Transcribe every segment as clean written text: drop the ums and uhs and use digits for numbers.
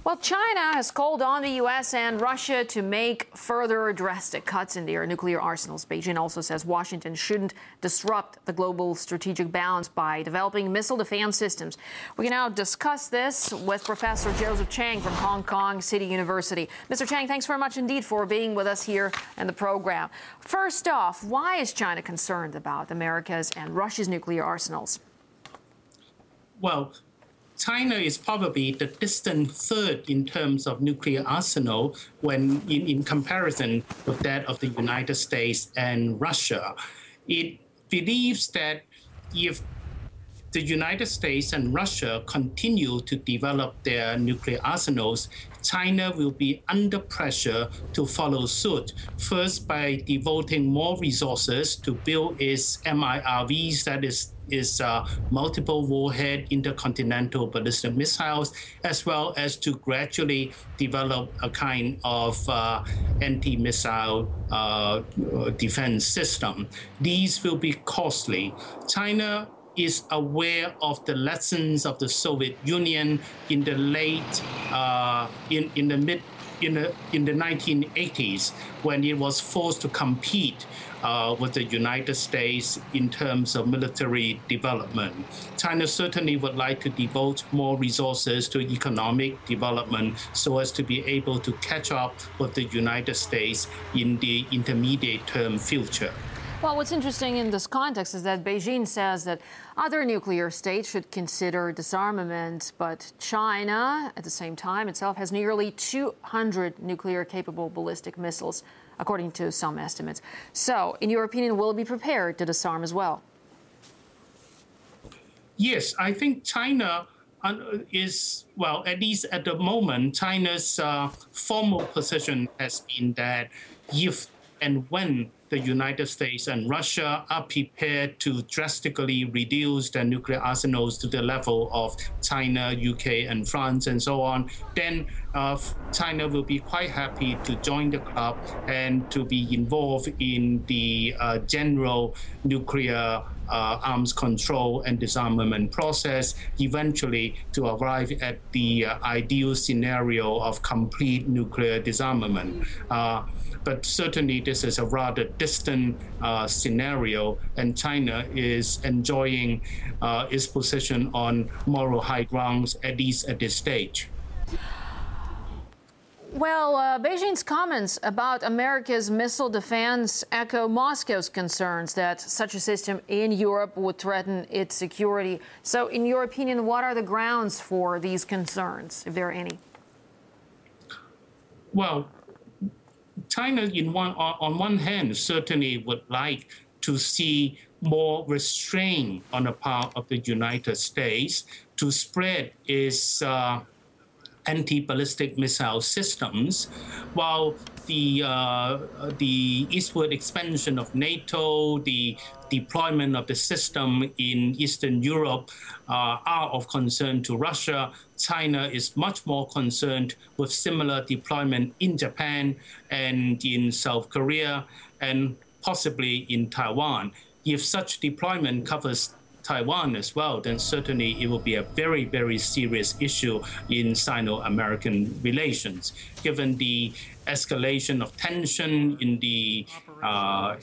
Well, China has called on the U.S. and Russia to make further drastic cuts in their nuclear arsenals. Beijing also says Washington shouldn't disrupt the global strategic balance by developing missile defense systems. We can now discuss this with Professor Joseph Cheng from Hong Kong City University. Mr. Cheng, thanks very much indeed for being with us here in the program. First off, why is China concerned about America's and Russia's nuclear arsenals? Well, China is probably the distant third in terms of nuclear arsenal when in comparison with that of the United States and Russia. It believes that if the United States and Russia continue to develop their nuclear arsenals, China will be under pressure to follow suit, first by devoting more resources to build its MIRVs, that is multiple warhead intercontinental ballistic missiles, as well as to gradually develop a kind of anti-missile defense system. These will be costly. China is aware of the lessons of the Soviet Union in the late, in the 1980s, when it was forced to compete with the United States in terms of military development. China certainly would like to devote more resources to economic development so as to be able to catch up with the United States in the intermediate term future. Well, what's interesting in this context is that Beijing says that other nuclear states should consider disarmament, but China, at the same time, itself has nearly 200 nuclear-capable ballistic missiles, according to some estimates. So, in your opinion, will it be prepared to disarm as well? Yes, I think China is, well, at least at the moment, China's formal position has been that if and when the United States and Russia are prepared to drastically reduce their nuclear arsenals to the level of China, UK, and France, and so on, then China will be quite happy to join the club and to be involved in the general nuclear arms control and disarmament process, eventually to arrive at the ideal scenario of complete nuclear disarmament. But certainly this is a rather distant scenario, and China is enjoying its position on moral high grounds, at least at this stage. Well, Beijing's comments about America's missile defense echo Moscow's concerns that such a system in Europe would threaten its security. So, in your opinion, what are the grounds for these concerns, if there are any? Well, China, on one hand, certainly would like to see more restraint on the part of the United States to spread its anti-ballistic missile systems, while the eastward expansion of NATO, the deployment of the system in Eastern Europe are of concern to Russia. China is much more concerned with similar deployment in Japan and in South Korea and possibly in Taiwan. If such deployment covers Taiwan as well, then certainly it will be a very, very serious issue in Sino-American relations. Given the escalation of tension in the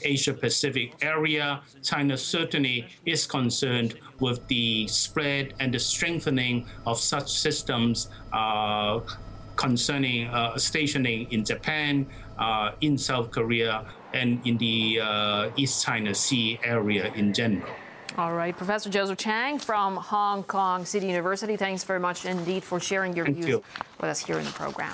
Asia-Pacific area, China certainly is concerned with the spread and the strengthening of such systems concerning stationing in Japan, in South Korea, and in the East China Sea area in general. All right, Professor Joseph Cheng from Hong Kong City University, thanks very much indeed for sharing your views with us here in the program.